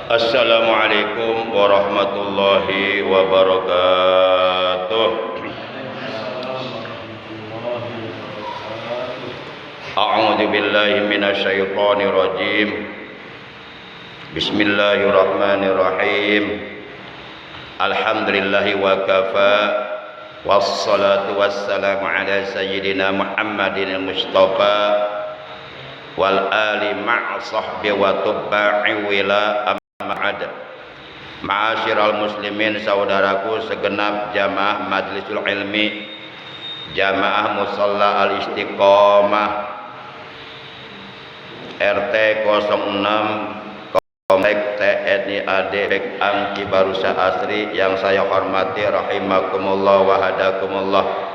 Assalamualaikum warahmatullahi wabarakatuh. A'udzu billahi minasyaitonir rajim. Bismillahirrahmanirrahim. Alhamdulillahi wa kafa. Wassalatu wassalamu ala sayyidina Muhammadin al-Mustafa wal ali ma'a sahbi wa tubba'i wila ma'ad. Ma'asyiral muslimin, saudaraku segenap jamaah majlisul ilmi, jamaah musalla al-istiqomah RT 06 Komplek TNI AD Angki Barusa Asri yang saya hormati rahimakumullah wa hadakumullah.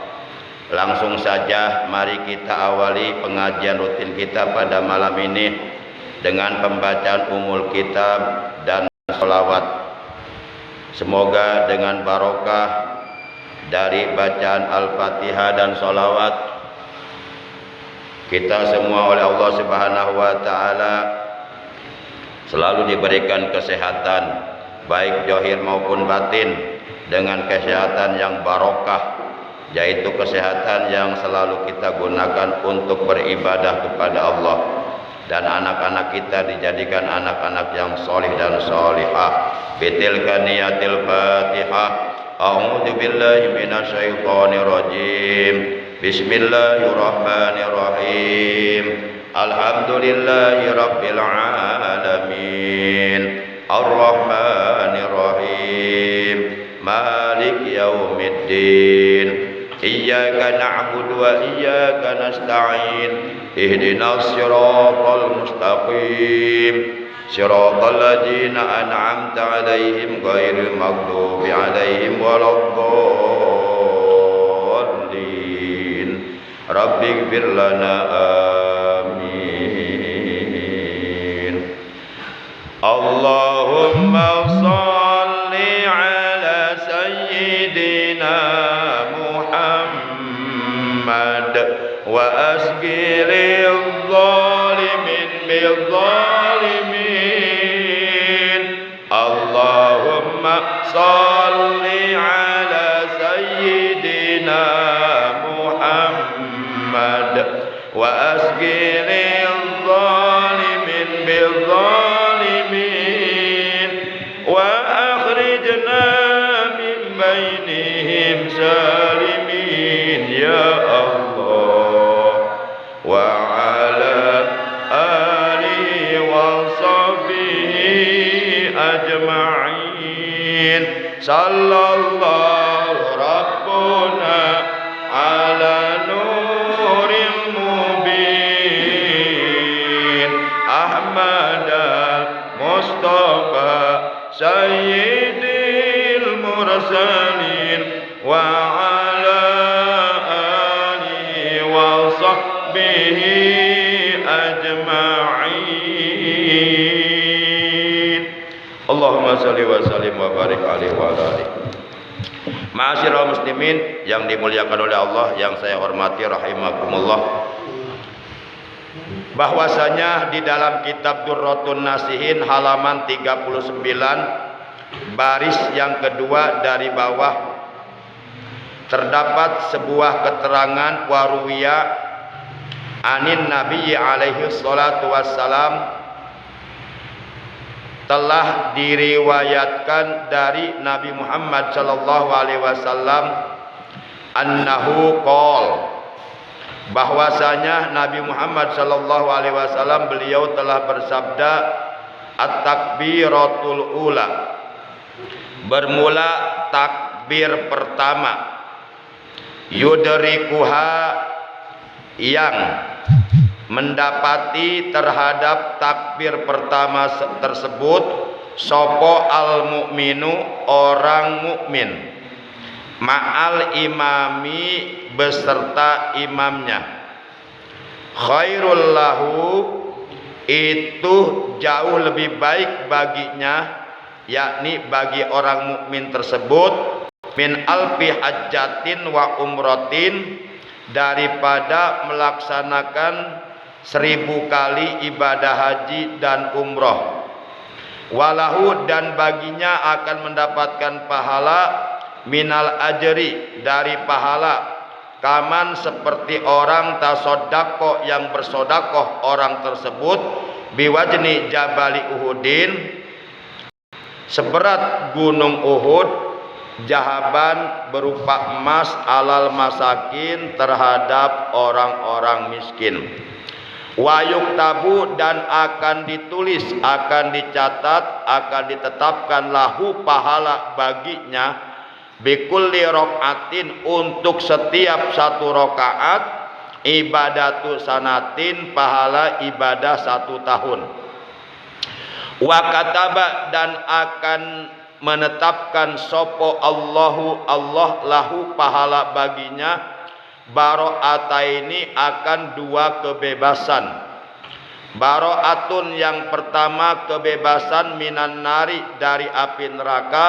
Langsung saja mari kita awali pengajian rutin kita pada malam ini dengan pembacaan umul kitab dan sholawat. Semoga dengan barokah dari bacaan Al-Fatihah dan sholawat kita semua oleh Allah Subhanahu wa Ta'ala selalu diberikan kesehatan baik zahir maupun batin, dengan kesehatan yang barokah, yaitu kesehatan yang selalu kita gunakan untuk beribadah kepada Allah, dan anak-anak kita dijadikan anak-anak yang solih dan solihah. Bitilka niyatil Fatihah. A'udzu billahi minasyaitonir rajim. Bismillahirrahmanirrahim. Alhamdulillahi rabbil alamin. Ar-Rahmanir Rahim. Malik yaumiddin. Iyyaka na'budu wa iyyaka nasta'in. Ihdinas siratal mustaqim. Siratal ladzina an'amta 'alaihim ghairil maghdubi 'alaihim waladdallin. Rabbighfir lana amin. Allahumma shalli 'ala sayyidina wa asqilil zalimin bil zalimin. Allahumma salli ala sayyidina Muhammad wa asqilil zalimin bil zalimin wa akhrijna min bainihim salimin ya sallallahu rabbuna ala nuril mubin Ahmad al-Mustafa sayyidil mursalin wa ala alihi wa sahbihi ajma'in. Allahumma salli wa sallim wa barik alaihi wa alihi. Ma'asyiral muslimin yang dimuliakan oleh Allah, yang saya hormati rahimakumullah, bahwasanya di dalam kitab Durratun Nasihin halaman 39 baris yang kedua dari bawah terdapat sebuah keterangan waruwiya anin Nabi alaihi salatu wassalam, telah diriwayatkan dari Nabi Muhammad sallallahu alaihi wasallam annahu qol, bahwasanya Nabi Muhammad sallallahu alaihi wasallam beliau telah bersabda, at-takbiratul ula, bermula takbir pertama, yudrikuha, yang mendapati terhadap takbir pertama tersebut, sopo al mukminu, orang mukmin, ma'al imami, beserta imamnya, khairul lahu, itu jauh lebih baik baginya, yakni bagi orang mukmin tersebut, min alfi hajjatin wa umrotin, daripada melaksanakan 1000 kali ibadah haji dan umroh. walahu dan baginya akan mendapatkan pahala minal ajri dari pahala kaman seperti orang tasodako yang bersodakoh orang tersebut biwajni jabali Uhudin seberat gunung Uhud jahaban berupa emas alal masakin terhadap orang-orang miskin. Wayuk tabu dan akan ditulis, akan dicatat, akan ditetapkan lahu pahala baginya bikulli rokaatin untuk setiap satu rokaat ibadatu sanatin pahala ibadah 1 tahun. Wa kataba dan akan menetapkan sopo Allahu Allah lahu pahala baginya baro'ataini akan 2 kebebasan. Baro'atun yang pertama kebebasan minan nari dari api neraka,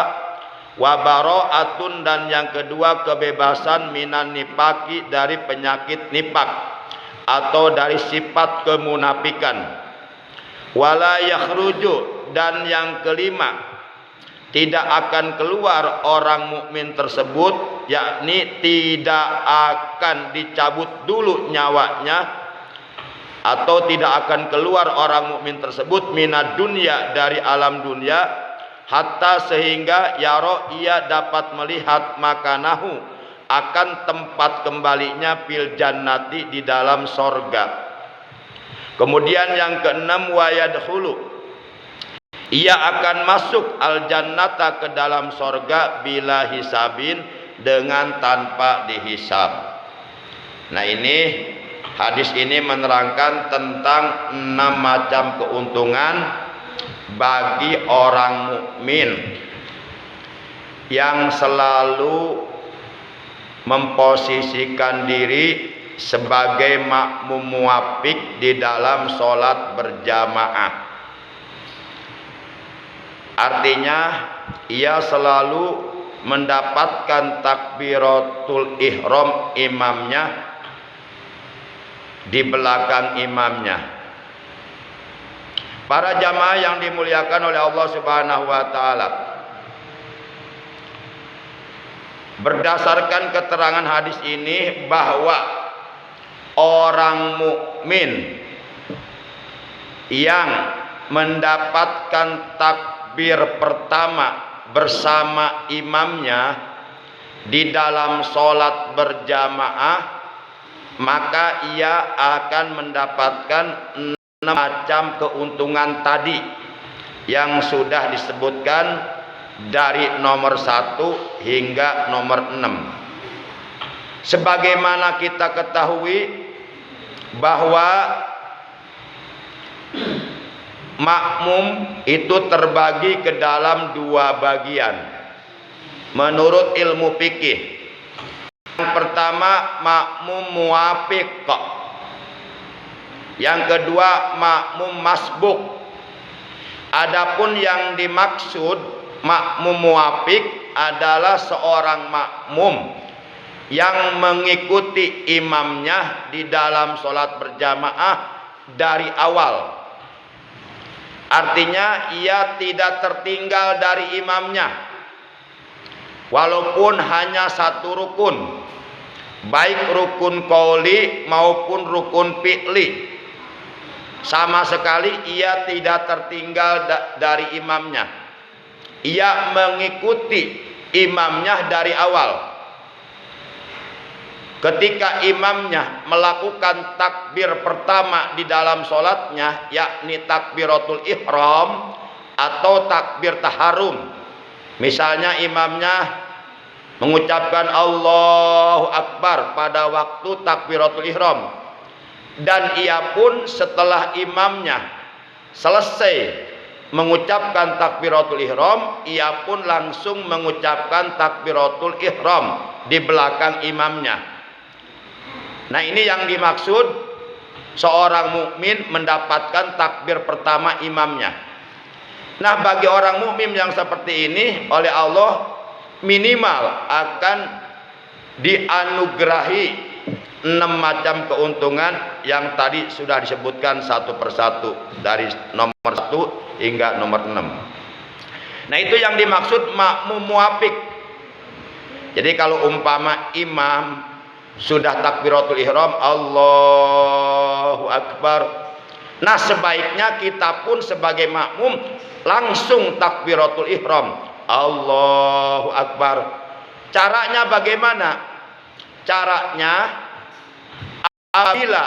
wa baro'atun dan yang kedua kebebasan minan nipaki dari penyakit nipak atau dari sifat kemunafikan. Wala yakhruju dan yang kelima tidak akan keluar orang mukmin tersebut, yakni tidak akan dicabut dulu nyawanya atau tidak akan keluar orang mukmin tersebut minad dunya dari alam dunia hatta sehingga yaro ia dapat melihat makanahu akan tempat kembalinya fil jannati di dalam sorga. Kemudian yang keenam wayadkhulu ia akan masuk al jannata ke dalam sorga bila hisabin dengan tanpa dihisab. Nah ini hadis ini menerangkan tentang 6 macam keuntungan bagi orang mukmin yang selalu memposisikan diri sebagai makmum muwafiq di dalam sholat berjamaah. Artinya ia selalu mendapatkan takbiratul ihram imamnya di belakang imamnya. Para jamaah yang dimuliakan oleh Allah Subhanahu wa taala, berdasarkan keterangan hadis ini bahwa orang mukmin yang mendapatkan takbir pertama bersama imamnya di dalam sholat berjamaah, maka ia akan mendapatkan 6 macam keuntungan tadi yang sudah disebutkan dari nomor 1 hingga nomor 6. Sebagaimana kita ketahui bahwa makmum itu terbagi ke dalam 2 bagian menurut ilmu fikih. Yang pertama makmum muwafiq, yang kedua makmum masbuk. Adapun yang dimaksud makmum muwafiq adalah seorang makmum yang mengikuti imamnya di dalam sholat berjamaah dari awal. Artinya ia tidak tertinggal dari imamnya walaupun hanya 1 rukun, baik rukun qauli maupun rukun fi'li, sama sekali ia tidak tertinggal dari imamnya. Ia mengikuti imamnya dari awal. Ketika imamnya melakukan takbir pertama di dalam sholatnya, yakni takbiratul ihram atau takbir taharum, misalnya imamnya mengucapkan Allahu Akbar pada waktu takbiratul ihram, dan ia pun setelah imamnya selesai mengucapkan takbiratul ihram, ia pun langsung mengucapkan takbiratul ihram di belakang imamnya. Nah ini yang dimaksud seorang mukmin mendapatkan takbir pertama imamnya. Nah bagi orang mukmin yang seperti ini oleh Allah minimal akan dianugerahi 6 macam keuntungan yang tadi sudah disebutkan satu persatu dari nomor 1 hingga nomor 6. Nah, itu yang dimaksud makmum muwafiq. Jadi kalau umpama imam sudah takbiratul ihram, Allahu Akbar. Nah, sebaiknya kita pun sebagai makmum langsung takbiratul ihram, Allahu Akbar. Caranya bagaimana? Caranya apabila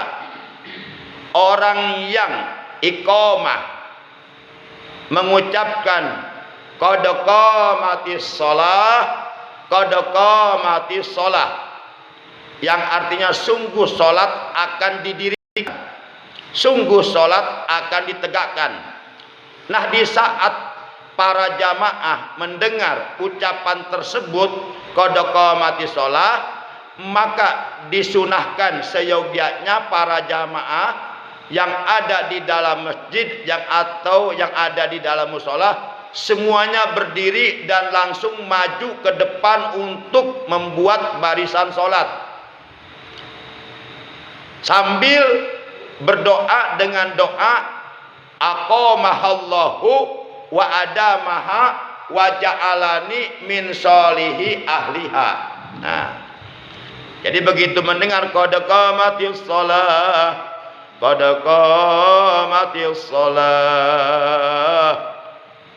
orang yang iqamah mengucapkan qad qamatis shalah, qad qamatis shalah, yang artinya sungguh salat akan didirikan, sungguh salat akan ditegakkan. Nah, di saat para jamaah mendengar ucapan tersebut qad qamatis shalah, maka disunahkan seyogianya para jamaah yang ada di dalam masjid atau yang ada di dalam mushola semuanya berdiri dan langsung maju ke depan untuk membuat barisan sholat sambil berdoa dengan doa aqamahallahu wa adamaha wa ja'alani min sholihi ahliha. Nah, jadi begitu mendengar qad qamatis shalah, qad qamatis shalah,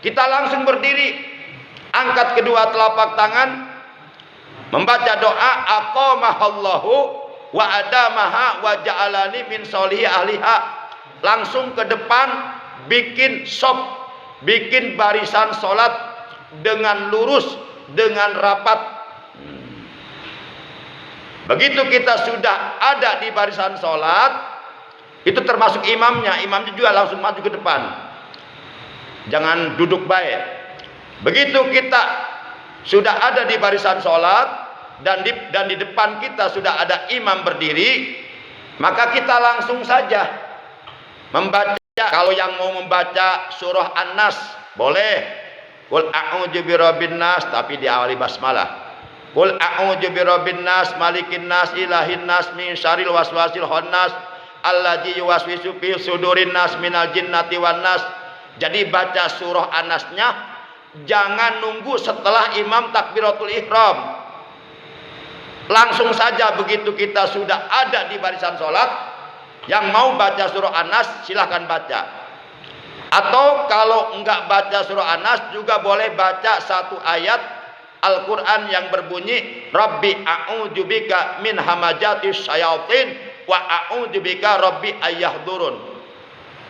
kita langsung berdiri, angkat kedua telapak tangan, membaca doa aqamahallahu wa adamaha wa ja'alani min sholihi ahliha, langsung ke depan bikin sop, bikin barisan sholat dengan lurus, dengan rapat. Begitu kita sudah ada di barisan sholat, itu termasuk imamnya juga langsung maju ke depan, jangan duduk baik. Begitu kita sudah ada di barisan sholat dan di depan kita sudah ada imam berdiri, maka kita langsung saja membaca. Kalau yang mau membaca surah An-Nas boleh, qul a'udzu birabbin nas, tapi diawali basmalah. Qul a'udzu birabbin nas, malikin nas, ilahin nas, min syarril waswasil khannas allazi yuwaswisu fi sudurin nas minal jinnati wan nas. Jadi baca surah An-Nasnya jangan nunggu setelah imam takbiratul ihram. Langsung saja begitu kita sudah ada di barisan sholat, yang mau baca surah An-Nas silahkan baca. Atau kalau enggak baca surah An-Nas juga boleh baca satu ayat Al-Quran yang berbunyi Rabbi a'udzubika min hamajatis syayatin wa a'udzubika Rabbi ayyahdurun.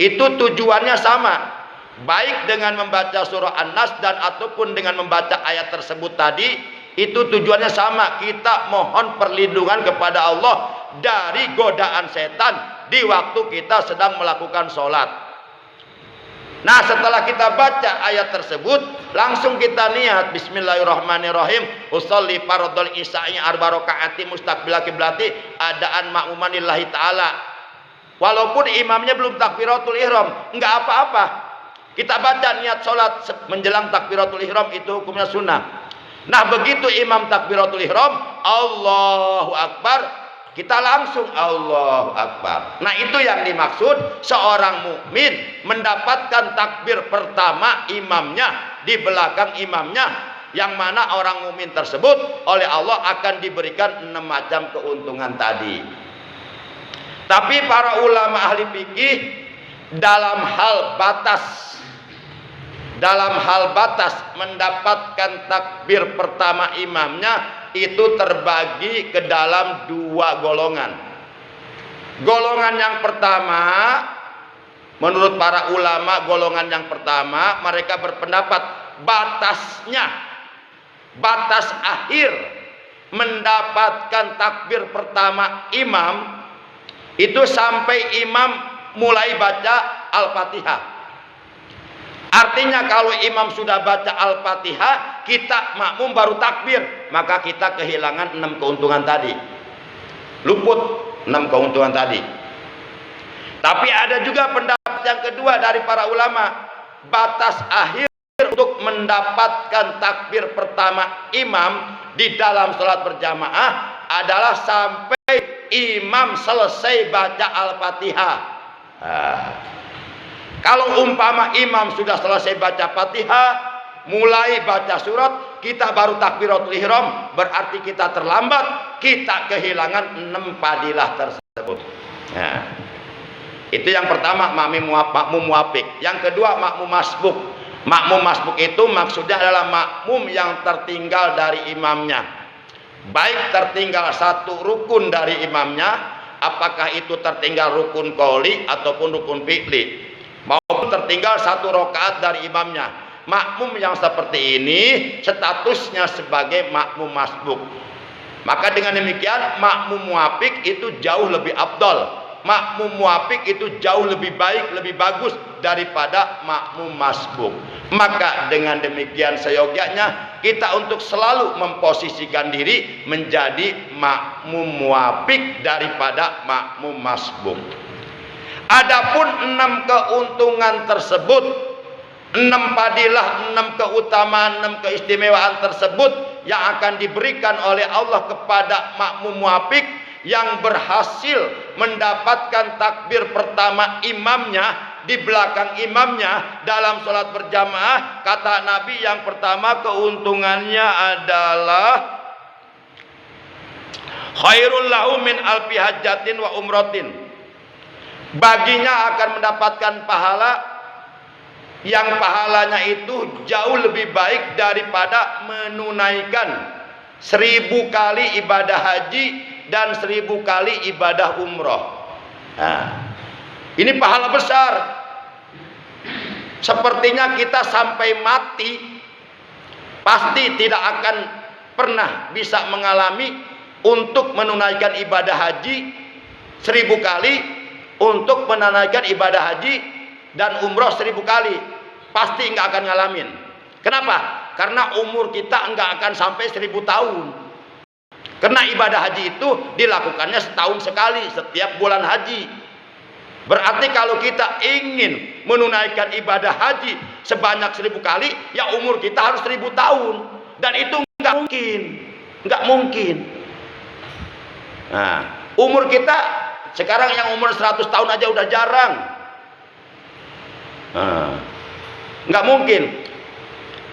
Itu tujuannya sama, baik dengan membaca surah An-Nas dan ataupun dengan membaca ayat tersebut tadi, itu tujuannya sama. Kita mohon perlindungan kepada Allah dari godaan setan di waktu kita sedang melakukan sholat. Nah, setelah kita baca ayat tersebut, langsung kita niat bismillahirrahmanirrahim, usolli fardhul isya'i arba rakaati mustaqbil qiblati adaan makmuman lillahi ta'ala. Walaupun imamnya belum takbiratul ihram, enggak apa-apa. Kita baca niat sholat menjelang takbiratul ihram, itu hukumnya sunnah. Nah, begitu imam takbiratul ihram, Allahu Akbar, kita langsung Allahu Akbar. Nah, itu yang dimaksud seorang mukmin mendapatkan takbir pertama imamnya di belakang imamnya, yang mana orang mukmin tersebut oleh Allah akan diberikan 6 macam keuntungan tadi. Tapi para ulama ahli fikih dalam hal batas mendapatkan takbir pertama imamnya itu terbagi ke dalam 2 golongan. Golongan yang pertama, menurut para ulama, golongan yang pertama mereka berpendapat batas akhir mendapatkan takbir pertama imam itu sampai imam mulai baca Al-Fatihah. Artinya kalau imam sudah baca Al-Fatihah, kita makmum baru takbir, maka kita kehilangan 6 keuntungan tadi. Luput 6 keuntungan tadi. Tapi ada juga pendapat yang kedua dari para ulama, batas akhir untuk mendapatkan takbir pertama imam di dalam sholat berjamaah adalah sampai imam selesai baca Al-Fatihah. Kalau umpama imam sudah selesai baca Fatihah, mulai baca surat kita baru takbiratul ihram, berarti kita terlambat, kita kehilangan 6 fadilah tersebut. Nah, itu yang pertama, makmum muwafiq. Yang kedua, makmum masbuk. Makmum masbuk itu maksudnya adalah makmum yang tertinggal dari imamnya, baik tertinggal satu rukun dari imamnya, apakah itu tertinggal rukun qauli ataupun rukun fi'li, maupun tertinggal satu rakaat dari imamnya. Makmum yang seperti ini statusnya sebagai makmum masbuk. Maka dengan demikian makmum muwafiq itu jauh lebih afdal. Makmum muwafiq itu jauh lebih baik, lebih bagus daripada makmum masbuk. Maka dengan demikian seyogyanya kita untuk selalu memposisikan diri menjadi makmum muwafiq daripada makmum masbuk. Adapun 6 keuntungan tersebut, 6 fadilah, 6 keutamaan, 6 keistimewaan tersebut yang akan diberikan oleh Allah kepada makmum muwafiq yang berhasil mendapatkan takbir pertama imamnya di belakang imamnya dalam sholat berjamaah. Kata Nabi, yang pertama keuntungannya adalah khairul lahu min alfi hajjatin wa umratin. Baginya akan mendapatkan pahala yang pahalanya itu jauh lebih baik daripada menunaikan 1000 kali ibadah haji dan 1000 kali ibadah umroh. Nah, ini pahala besar. Sepertinya kita sampai mati pasti tidak akan pernah bisa mengalami untuk menunaikan ibadah haji 1000 kali, untuk menunaikan ibadah haji dan umroh 1000 kali. Pasti nggak akan ngalamin. Kenapa? Karena umur kita nggak akan sampai 1000 tahun. Karena ibadah haji itu dilakukannya setahun sekali, setiap bulan haji. Berarti kalau kita ingin menunaikan ibadah haji sebanyak 1000 kali, ya umur kita harus 1000 tahun. Dan itu nggak mungkin. Nggak mungkin. Nah, umur kita sekarang yang umur 100 tahun aja udah jarang. Nah, nggak mungkin.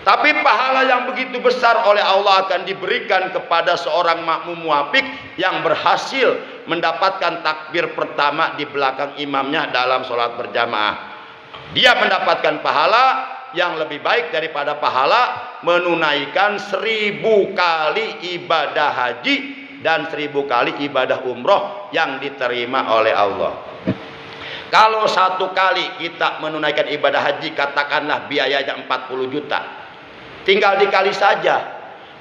Tapi pahala yang begitu besar oleh Allah akan diberikan kepada seorang makmum muwafiq yang berhasil mendapatkan takbir pertama di belakang imamnya dalam sholat berjamaah. Dia mendapatkan pahala yang lebih baik daripada pahala menunaikan 1000 kali ibadah haji dan 1000 kali ibadah umroh yang diterima oleh Allah. Kalau 1 kali kita menunaikan ibadah haji, katakanlah biayanya 40 juta. Tinggal dikali saja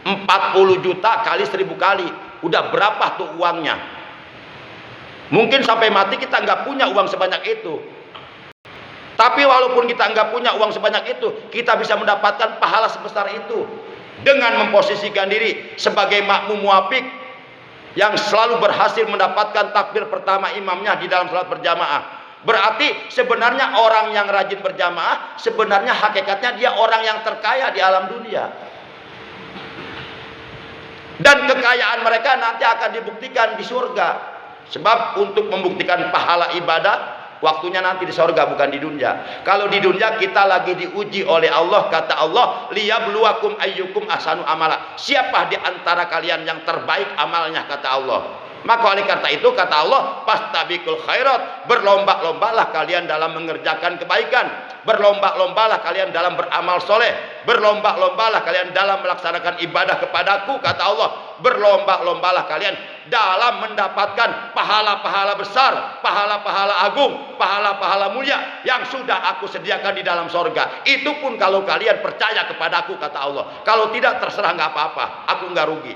40 juta kali 1000 kali. Udah berapa tuh uangnya? Mungkin sampai mati kita nggak punya uang sebanyak itu. Tapi walaupun kita nggak punya uang sebanyak itu, kita bisa mendapatkan pahala sebesar itu dengan memposisikan diri sebagai makmum muwafiq yang selalu berhasil mendapatkan takbir pertama imamnya di dalam salat berjamaah. Berarti sebenarnya orang yang rajin berjamaah sebenarnya hakikatnya dia orang yang terkaya di alam dunia. Dan kekayaan mereka nanti akan dibuktikan di surga. Sebab untuk membuktikan pahala ibadah waktunya nanti di surga, bukan di dunia. Kalau di dunia kita lagi diuji oleh Allah. Kata Allah, liyabluwakum ayyukum ahsanu amala. Siapa di antara kalian yang terbaik amalnya, kata Allah. Maka oleh karena itu kata Allah, fastabiqul khairat, berlomba-lombalah kalian dalam mengerjakan kebaikan, berlomba-lombalah kalian dalam beramal soleh, berlomba-lombalah kalian dalam melaksanakan ibadah kepadaku, kata Allah, berlomba-lombalah kalian dalam mendapatkan pahala-pahala besar, pahala-pahala agung, pahala-pahala mulia yang sudah aku sediakan di dalam sorga. Itu pun kalau kalian percaya kepadaku, kata Allah. Kalau tidak, terserah, nggak apa-apa, aku nggak rugi.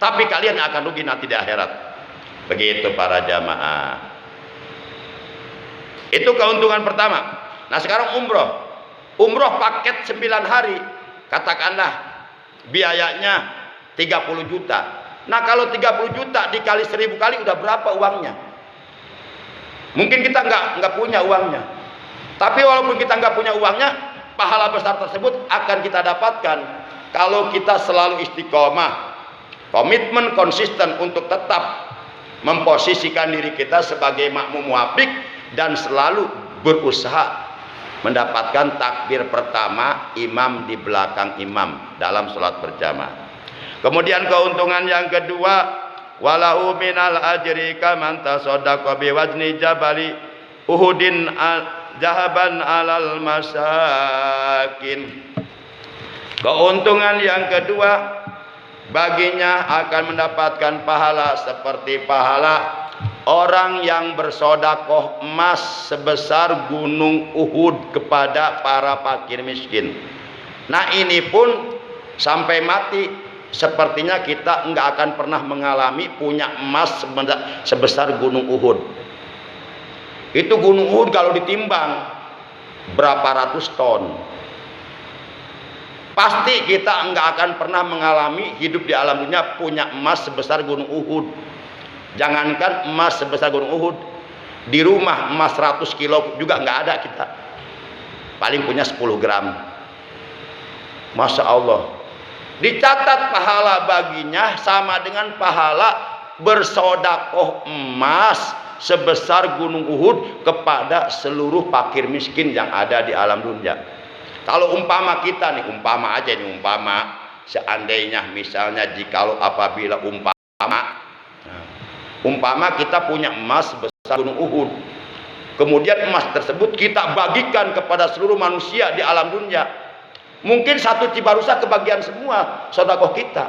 Tapi kalian akan rugi nanti di akhirat. Begitu para jamaah. Itu keuntungan pertama. Nah sekarang umroh. Umroh paket 9 hari. Katakanlah biayanya 30 juta. Nah kalau 30 juta dikali 1000 kali udah berapa uangnya? Mungkin kita nggak punya uangnya. Tapi walaupun kita nggak punya uangnya, pahala besar tersebut akan kita dapatkan kalau kita selalu istiqomah, komitmen konsisten untuk tetap memposisikan diri kita sebagai makmum muwafiq dan selalu berusaha mendapatkan takbir pertama imam di belakang imam dalam sholat berjamaah. Kemudian keuntungan yang kedua, walahu minal ajri kaman tasaddaqa biwajni jabali uhudin jahaban alal masakin. Keuntungan yang kedua, baginya akan mendapatkan pahala seperti pahala orang yang bersodakoh emas sebesar gunung Uhud kepada para fakir miskin. Nah ini pun sampai mati sepertinya kita enggak akan pernah mengalami punya emas sebesar gunung Uhud. Itu gunung Uhud kalau ditimbang berapa ratus ton. Pasti kita enggak akan pernah mengalami hidup di alam dunia punya emas sebesar gunung Uhud. Jangankan emas sebesar gunung Uhud, di rumah emas 100 kilo juga enggak ada kita. Paling punya 10 gram. Masya Allah. Dicatat pahala baginya sama dengan pahala bersodakoh emas sebesar gunung Uhud kepada seluruh fakir miskin yang ada di alam dunia. Kalau umpama kita nih, umpama aja nih, umpama seandainya misalnya jikalau apabila umpama kita punya emas sebesar gunung Uhud, kemudian emas tersebut kita bagikan kepada seluruh manusia di alam dunia, mungkin satu Cibarusah kebagian semua sedekah kita,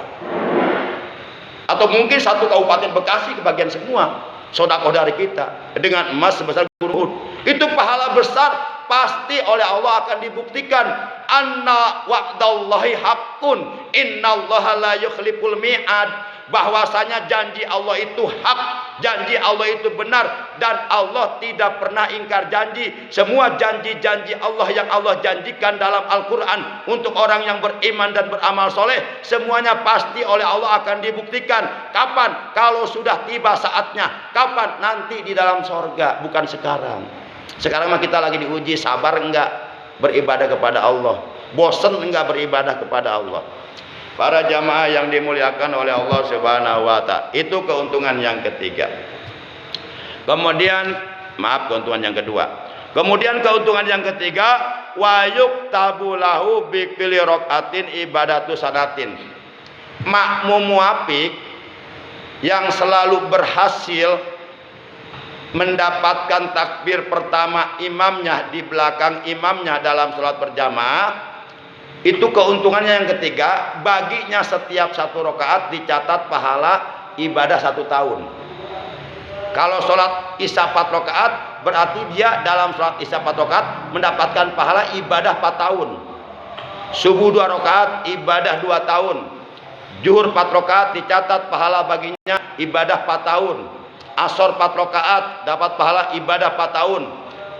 atau mungkin satu Kabupaten Bekasi kebagian semua sedekah dari kita dengan emas sebesar gunung Uhud. Itu pahala besar, pasti oleh Allah akan dibuktikan. Anna wa'dallahi haqqun innallaha la yukhliful mi'ad. Bahwasanya janji Allah itu hak, janji Allah itu benar, dan Allah tidak pernah ingkar janji. Semua janji-janji Allah yang Allah janjikan dalam Al-Quran untuk orang yang beriman dan beramal soleh, semuanya pasti oleh Allah akan dibuktikan. Kapan? Kalau sudah tiba saatnya. Kapan? Nanti di dalam sorga, bukan sekarang. Sekarang mah kita lagi diuji, sabar enggak beribadah kepada Allah, bosan enggak beribadah kepada Allah. Para jamaah yang dimuliakan oleh Allah Subhanahu wa Ta'ala, itu keuntungan yang ketiga. Kemudian keuntungan yang kedua. Kemudian keuntungan yang ketiga, wa yuktabu lahu bi kulli rakaatin ibadatu sanatin. Makmum muafiq yang selalu berhasil mendapatkan takbir pertama imamnya di belakang imamnya dalam sholat berjamaah, itu keuntungannya yang ketiga, baginya setiap satu rakaat dicatat pahala ibadah 1 tahun. Kalau sholat isya 4 rakaat, berarti dia dalam sholat isya 4 rakaat mendapatkan pahala ibadah 4 tahun. Subuh 2 rakaat ibadah 2 tahun. Zuhur 4 rakaat dicatat pahala baginya ibadah 4 tahun. Asor 4 rakaat dapat pahala ibadah 4 tahun.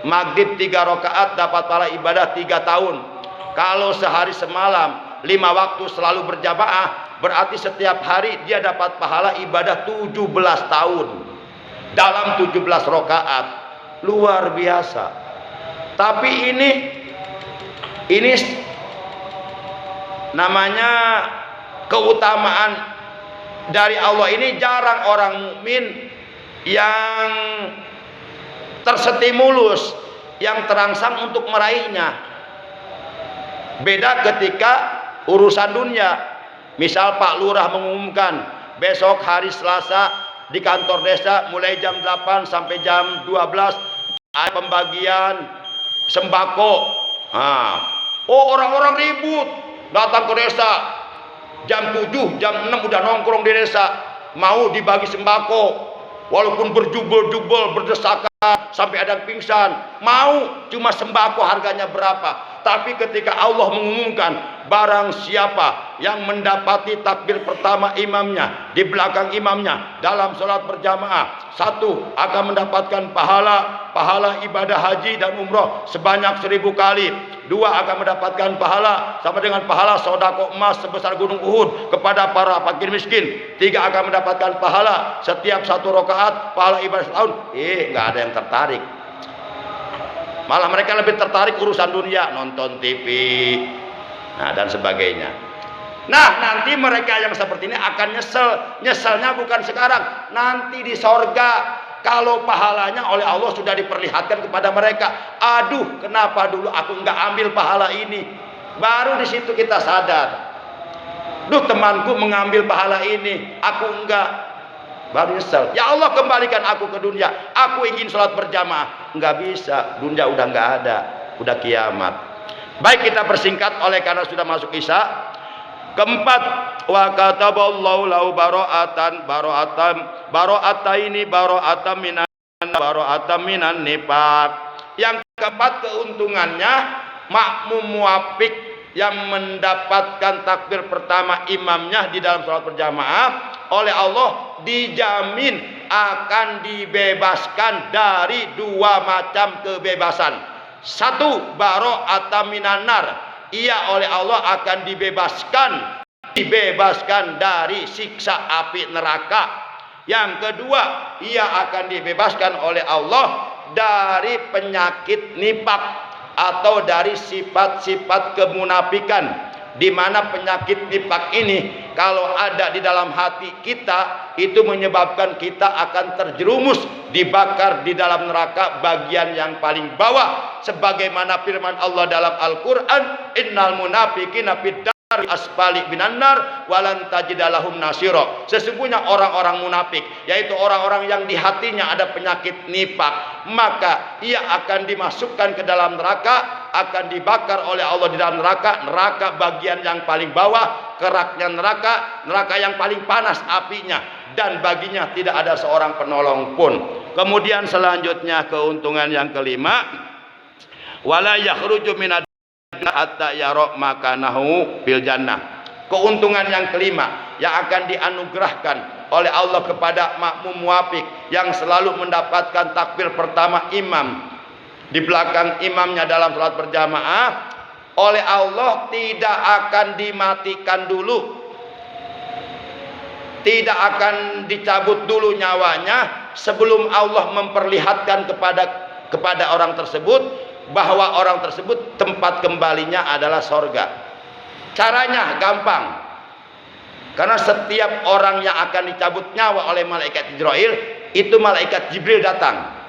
Maghrib 3 rakaat dapat pahala ibadah 3 tahun. Kalau sehari semalam 5 waktu selalu berjamaah, berarti setiap hari dia dapat pahala ibadah 17 tahun dalam 17 rakaat. Luar biasa. Tapi ini namanya keutamaan dari Allah. Ini jarang orang mukmin yang terstimulus, yang terangsang untuk meraihnya. Beda ketika urusan dunia. Misal Pak Lurah mengumumkan besok hari Selasa di kantor desa mulai jam 8 sampai jam 12 ada pembagian sembako. Orang-orang ribut datang ke desa jam 7, jam 6 udah nongkrong di desa, mau dibagi sembako. Walaupun berjubel-jubel, berdesakan sampai ada yang pingsan, mau cuma sembako harganya berapa. Tapi ketika Allah mengumumkan barang siapa yang mendapati takbir pertama imamnya di belakang imamnya dalam sholat berjamaah, 1 akan mendapatkan pahala ibadah haji dan umroh sebanyak 1000 kali. 2 akan mendapatkan pahala sama dengan pahala sedekah emas sebesar gunung Uhud kepada para fakir miskin. 3 akan mendapatkan pahala setiap 1 rakaat pahala ibadah setahun. Nggak ada yang tertarik. Malah mereka lebih tertarik urusan dunia, nonton TV, dan sebagainya. Nah, nanti mereka yang seperti ini akan nyesel. Nyeselnya bukan sekarang, nanti di sorga kalau pahalanya oleh Allah sudah diperlihatkan kepada mereka. Aduh, kenapa dulu aku nggak ambil pahala ini? Baru di situ kita sadar. Duh, temanku mengambil pahala ini, aku enggak. Baru nyesel. Ya Allah, kembalikan aku ke dunia. Aku ingin sholat berjamaah. Enggak bisa. Dunia udah enggak ada. Udah kiamat. Baik, kita persingkat oleh karena sudah masuk isya. Keempat, wa kataballahu lahu baro'atan minan nifaq. Yang keempat keuntungannya, makmum muwafiq yang mendapatkan takbir pertama imamnya di dalam sholat berjamaah oleh Allah dijamin akan dibebaskan dari dua macam kebebasan. Satu, baro'atan minan nar. Ia oleh Allah akan dibebaskan dari siksa api neraka. Yang kedua, ia akan dibebaskan oleh Allah dari penyakit nifaq atau dari sifat-sifat kemunafikan. Di mana penyakit nifaq ini kalau ada di dalam hati kita, itu menyebabkan kita akan terjerumus, dibakar di dalam neraka bagian yang paling bawah, sebagaimana firman Allah dalam Al-Qur'an, innal munafiqina fid dari asfali minan nar walan tajidalahum nasiro. Sesungguhnya orang-orang munafik, yaitu orang-orang yang di hatinya ada penyakit nifaq, maka ia akan dimasukkan ke dalam neraka, akan dibakar oleh Allah di dalam neraka. Neraka bagian yang paling bawah, keraknya neraka yang paling panas apinya, dan baginya tidak ada seorang penolong pun. Kemudian selanjutnya keuntungan yang kelima, wala yakhruju minad hatta yarok makanahu fil jannah. Keuntungan yang kelima yang akan dianugerahkan oleh Allah kepada makmum muwafiq yang selalu mendapatkan takbir pertama imam di belakang imamnya dalam salat berjamaah, oleh Allah tidak akan dimatikan dulu, tidak akan dicabut dulu nyawanya sebelum Allah memperlihatkan kepada orang tersebut bahwa orang tersebut tempat kembalinya adalah sorga. Caranya gampang, karena setiap orang yang akan dicabut nyawa oleh malaikat Jibril, itu malaikat Jibril datang.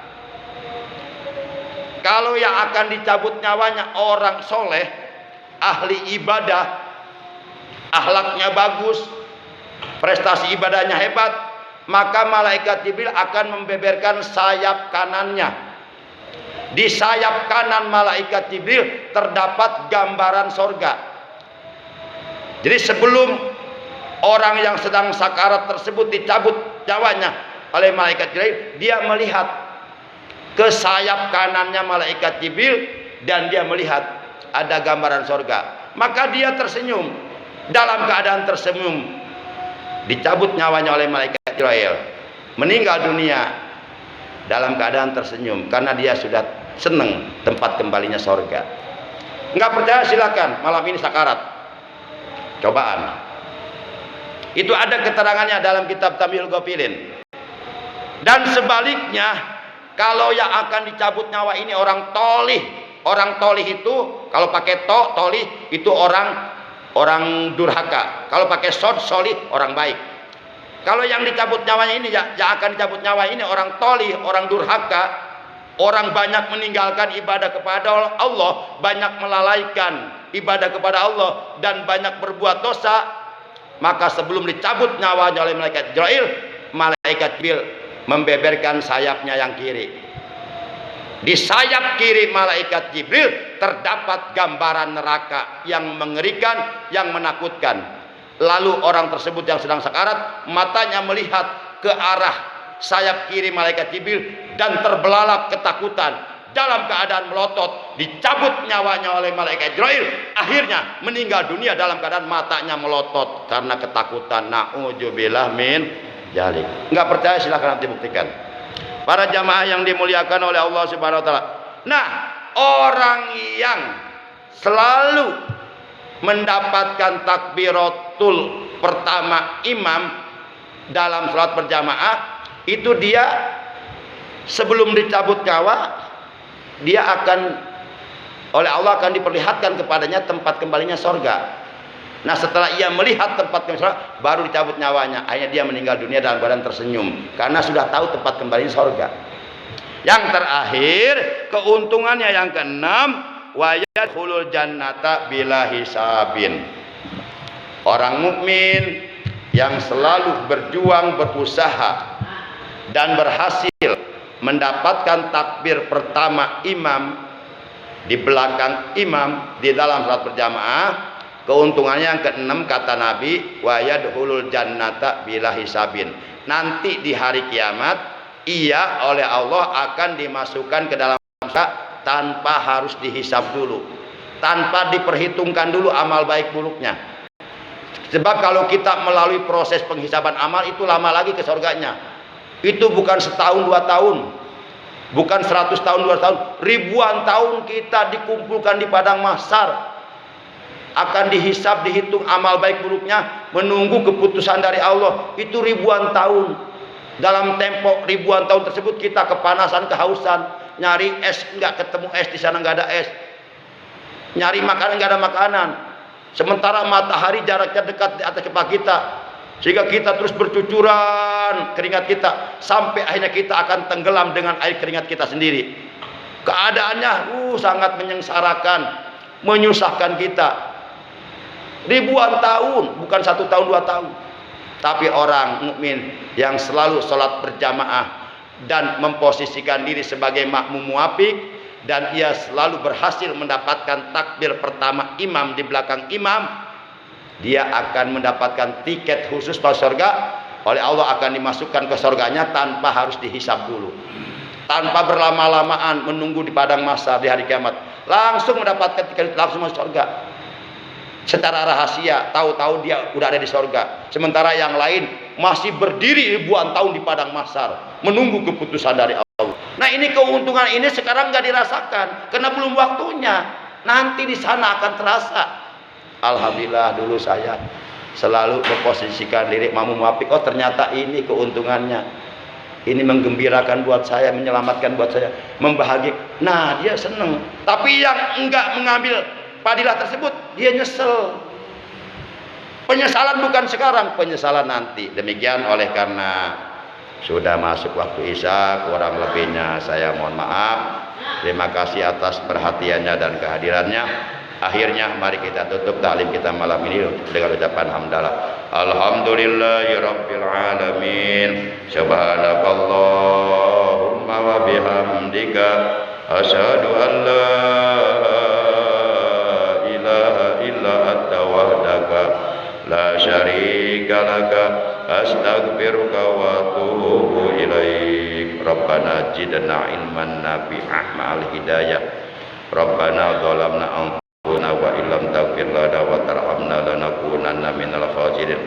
Kalau yang akan dicabut nyawanya orang soleh, ahli ibadah, akhlaknya bagus, prestasi ibadahnya hebat, maka malaikat Jibril akan membeberkan sayap kanannya. Di sayap kanan malaikat Jibril terdapat gambaran sorga. Jadi sebelum orang yang sedang sakarat tersebut dicabut nyawanya oleh malaikat Jibril, dia melihat ke sayap kanannya malaikat Jibril dan dia melihat ada gambaran sorga. Maka dia tersenyum. Dalam keadaan tersenyum, dicabut nyawanya oleh malaikat Jibril, meninggal dunia dalam keadaan tersenyum karena dia sudah senang tempat kembalinya sorga. Enggak percaya silakan, malam ini sakarat, cobaan. Itu ada keterangannya dalam kitab Tamyi'ul Ghafilin. Dan sebaliknya, kalau yang akan dicabut nyawa ini orang tolih. Orang tolih itu kalau pakai tolih itu orang durhaka. Kalau pakai solih orang baik. Kalau yang dicabut nyawanya ini, yang akan dicabut nyawa ini orang tolih, orang durhaka, orang banyak meninggalkan ibadah kepada Allah, banyak melalaikan ibadah kepada Allah, dan banyak berbuat dosa, maka sebelum dicabut nyawanya oleh malaikat Jibril membeberkan sayapnya yang kiri. Di sayap kiri malaikat Jibril terdapat gambaran neraka yang mengerikan, yang menakutkan. Lalu orang tersebut yang sedang sakarat, matanya melihat ke arah sayap kiri malaikat Jibril dan terbelalak ketakutan. Dalam keadaan melotot, dicabut nyawanya oleh malaikat Jibril, akhirnya meninggal dunia dalam keadaan matanya melotot karena ketakutan. Na'udzubillah min dzalik. Enggak percaya silakan nanti buktikan. Para jamaah yang dimuliakan oleh Allah Subhanahu wa taala. Nah, orang yang selalu mendapatkan takbiratul pertama imam dalam salat berjamaah, itu dia sebelum dicabut nyawa, dia akan oleh Allah akan diperlihatkan kepadanya tempat kembalinya sorga. Nah setelah ia melihat tempat kembali surga, baru dicabut nyawanya. Akhirnya dia meninggal dunia dalam keadaan tersenyum, karena sudah tahu tempat kembali surga. Yang terakhir, keuntungannya yang keenam, wa yadkhulul jannata bila hisabin. Orang mukmin yang selalu berjuang, berusaha dan berhasil mendapatkan takbir pertama imam di belakang imam di dalam salat berjamaah, keuntungannya yang keenam kata Nabi, wa yadkhulul jannata bila hisabin. Nanti di hari kiamat ia oleh Allah akan dimasukkan ke dalam surga tanpa harus dihisab dulu, tanpa diperhitungkan dulu amal baik buruknya. Sebab kalau kita melalui proses penghisaban amal itu lama lagi ke surganya. Itu bukan setahun 2 tahun, bukan 100 tahun 2 tahun, ribuan tahun kita dikumpulkan di padang mahsyar, akan dihisab, dihitung amal baik buruknya, menunggu keputusan dari Allah. Itu ribuan tahun. Dalam tempo ribuan tahun tersebut kita kepanasan, kehausan, nyari es nggak ketemu es, di sana nggak ada es, nyari makanan nggak ada makanan. Sementara matahari jaraknya dekat di atas kepala kita, sehingga kita terus bercucuran keringat kita, sampai akhirnya kita akan tenggelam dengan air keringat kita sendiri. Keadaannya sangat menyengsarakan, menyusahkan kita. Ribuan tahun, bukan 1 tahun 2 tahun. Tapi orang mukmin yang selalu sholat berjamaah dan memposisikan diri sebagai makmum muwafiq, dan ia selalu berhasil mendapatkan takbir pertama imam di belakang imam, dia akan mendapatkan tiket khusus masuk surga. Oleh Allah akan dimasukkan ke surganya tanpa harus dihisab dulu, tanpa berlama-lamaan menunggu di padang mahsyar di hari kiamat. Langsung mendapatkan tiket, langsung masuk surga secara rahasia. Tahu-tahu dia udah ada di surga, sementara yang lain masih berdiri ribuan tahun di padang mahsyar menunggu keputusan dari Allah. Nah ini keuntungan ini sekarang nggak dirasakan karena belum waktunya. Nanti di sana akan terasa. Alhamdulillah dulu saya selalu memposisikan diri makmum muwafiq. Oh ternyata ini keuntungannya. Ini menggembirakan buat saya, menyelamatkan buat saya, membahagiakan. Nah dia seneng. Tapi yang enggak mengambil padilah tersebut, dia nyesel. Penyesalan bukan sekarang, penyesalan nanti. Demikian oleh karena sudah masuk waktu isya, kurang lebihnya saya mohon maaf. Terima kasih atas perhatiannya dan kehadirannya. Akhirnya mari kita tutup taklim kita malam ini dengan ucapan hamdalah. Alhamdulillahirabbil alamin. Subhanakallahumma wa bihamdika asyhadu an la ilaha illa anta wahdaka la syarika laka astaghfiruka wa atubu ilaik. Rabbana zidna ilman nafi'an ma'al hidayah. Rabbana zalamna anfusana wa illam taghfir lana wa tarhamna lanakunanna minal khasirin.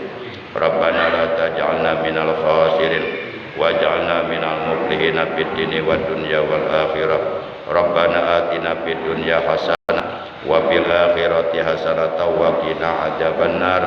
Rabbana la taj'alna minal khasirin waj'alna minal muflihin fid dini wad dunya wal akhirah. Rabbana atina fid dunya hasanah wa fil akhirati hasanah wa qina adzabannar.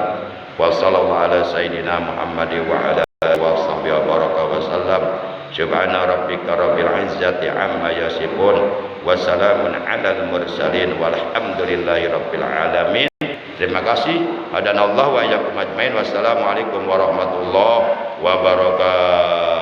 Wa sallallahu ala sayyidina Muhammad wa ala alihi wa sahbihi wa baraka wa sallam. Subhana rabbika rabbil izzati amma yasifun wa salamun alal mursalin walhamdulillahi rabbil alamin. Terima kasih. Hadanallahu wa iyyakum ajmain. Wassalamualaikum warahmatullahi wabarakatuh.